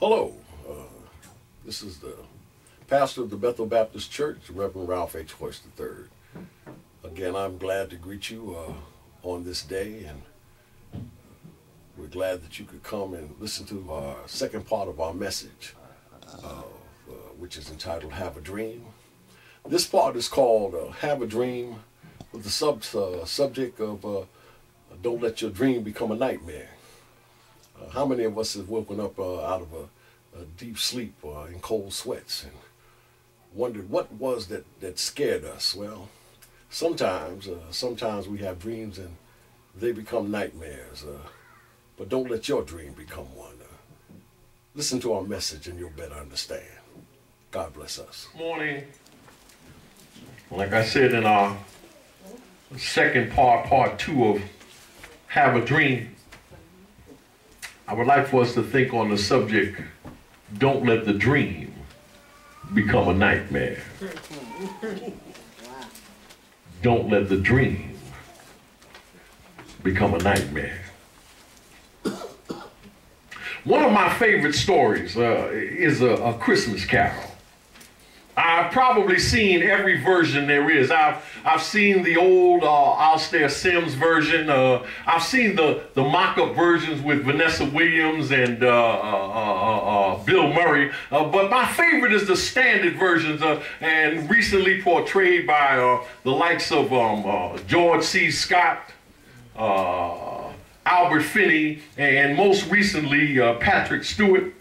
Hello, this is the pastor of the Bethel Baptist Church, Reverend Ralph H. Hoist III. Again, I'm glad to greet you on this day, and we're glad that you could come and listen to our second part of our message, which is entitled Have a Dream. This part is called Have a Dream, with the subject of Don't Let Your Dream Become a Nightmare. How many of us have woken up out of a deep sleep in cold sweats and wondered what was that scared us? Well, sometimes we have dreams and they become nightmares, but don't let your dream become one. Listen to our message and you'll better understand. God bless us. Morning. Like I said in our second part 2 of Have a Dream, I would like for us to think on the subject, don't let the dream become a nightmare. Don't let the dream become a nightmare. One of my favorite stories is a Christmas Carol. I've probably seen every version there is. I've seen the old Alastair Sims version. I've seen the mock-up versions with Vanessa Williams and Bill Murray. But my favorite is the standard versions, and recently portrayed by the likes of George C. Scott, Albert Finney, and most recently Patrick Stewart.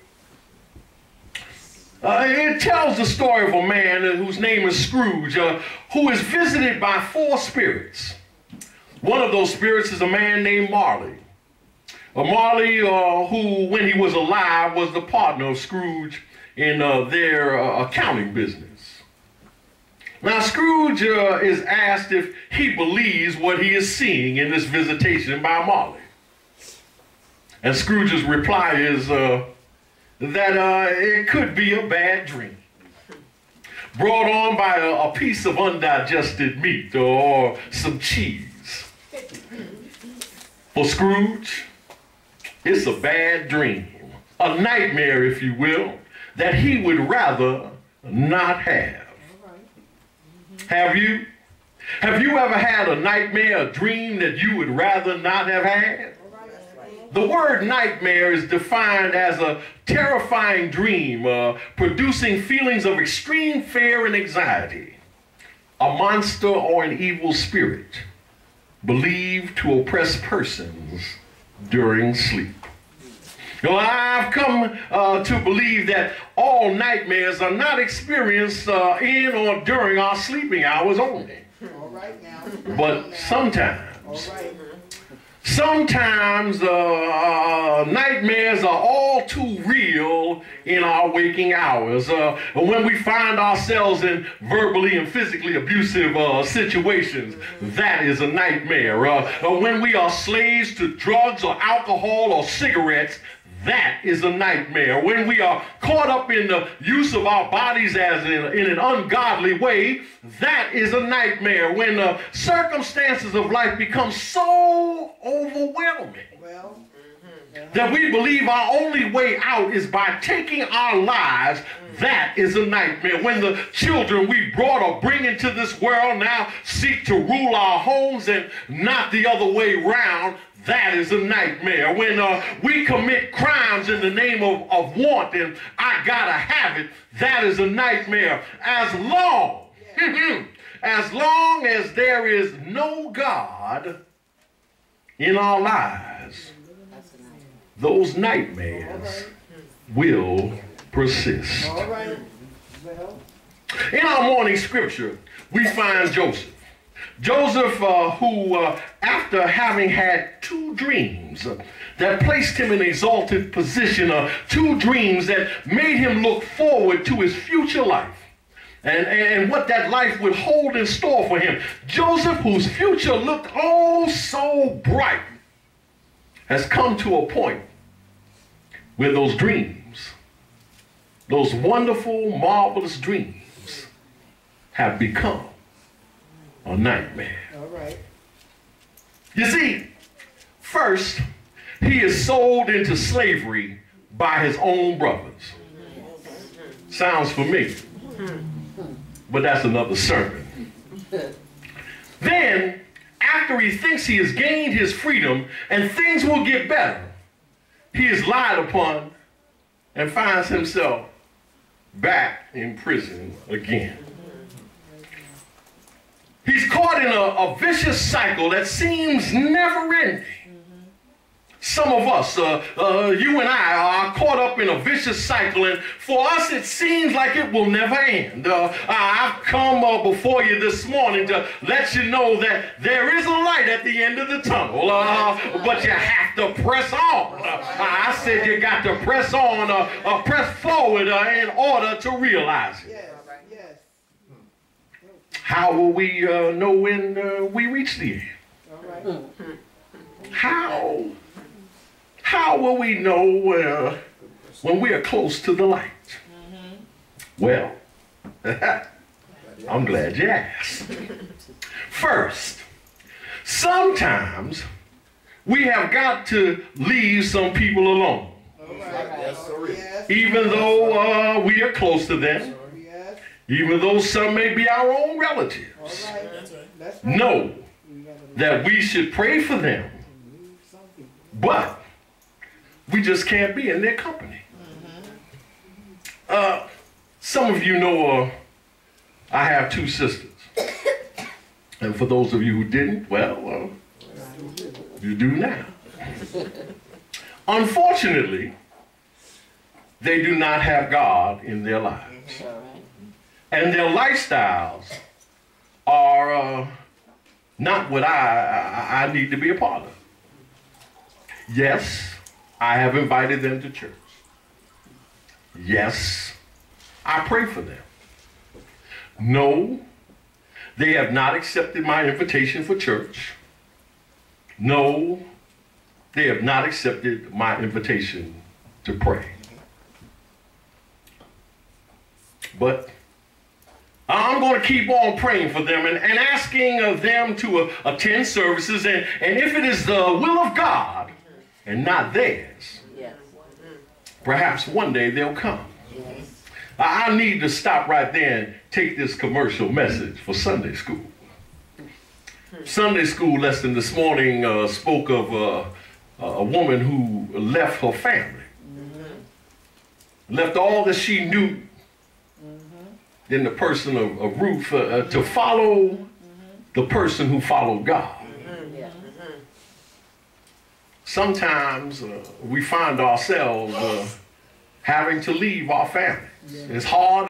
It tells the story of a man whose name is Scrooge, who is visited by 4 spirits. One of those spirits is a man named Marley. Marley, who, when he was alive, was the partner of Scrooge in their accounting business. Now, Scrooge is asked if he believes what he is seeing in this visitation by Marley. And Scrooge's reply is, that it could be a bad dream brought on by a piece of undigested meat or some cheese. For Scrooge, it's a bad dream, a nightmare, if you will, that he would rather not have. Have you? Have you ever had a nightmare, a dream that you would rather not have had? The word nightmare is defined as a terrifying dream, producing feelings of extreme fear and anxiety. A monster or an evil spirit believed to oppress persons during sleep. Now, I've come to believe that all nightmares are not experienced in or during our sleeping hours only. All right now. But sometimes. All right. Sometimes nightmares are all too real in our waking hours. When we find ourselves in verbally and physically abusive situations, that is a nightmare. When we are slaves to drugs or alcohol or cigarettes, that is a nightmare. When we are caught up in the use of our bodies as in an ungodly way, that is a nightmare. When the circumstances of life become so overwhelming that we believe our only way out is by taking our lives, that is a nightmare. When the children we brought or bring into this world now seek to rule our homes and not the other way around, that is a nightmare. When we commit crimes in the name of want and I gotta have it, that is a nightmare. As long as there is no God in our lives, those nightmares will persist. All right. Well. In our morning scripture, we find Joseph. Joseph, who, after having had 2 dreams that placed him in an exalted position, 2 dreams that made him look forward to his future life and what that life would hold in store for him. Joseph, whose future looked oh so bright, has come to a point where those dreams, those wonderful, marvelous dreams, have become a nightmare. All right. You see, first, he is sold into slavery by his own brothers. Sounds familiar, but that's another sermon. Then, after he thinks he has gained his freedom and things will get better, he is lied upon and finds himself back in prison again. He's caught in a vicious cycle that seems never ending. Some of us, you and I, are caught up in a vicious cycle, and for us it seems like it will never end. I've come before you this morning to let you know that there is a light at the end of the tunnel, but you have to press on. I said you got to press on, press forward in order to realize it. Yes, yes. How will we know when we reach the end? All right. How will we know when we are close to the light? Well, I'm glad you asked. First, sometimes we have got to leave some people alone. All right. Yes, sir. Yes. Even though we are close to them, Yes. even though some may be our own relatives. All right. That's right. Know that we should pray for them, but we just can't be in their company. Some of you know I have two sisters. And for those of you who didn't, well, you do now. Unfortunately, they do not have God in their lives. And their lifestyles are not what I need to be a part of. Yes, I have invited them to church. Yes, I pray for them. No, they have not accepted my invitation for church. No, they have not accepted my invitation to pray. But I'm going to keep on praying for them and asking of them to attend services, and if it is the will of God and not theirs, perhaps one day they'll come. I need to stop right there and take this commercial message for Sunday school. Sunday school lesson this morning spoke of a woman who left her family, left all that she knew in the person of Ruth to follow the person who followed God. Sometimes we find ourselves having to leave our families. It's hard.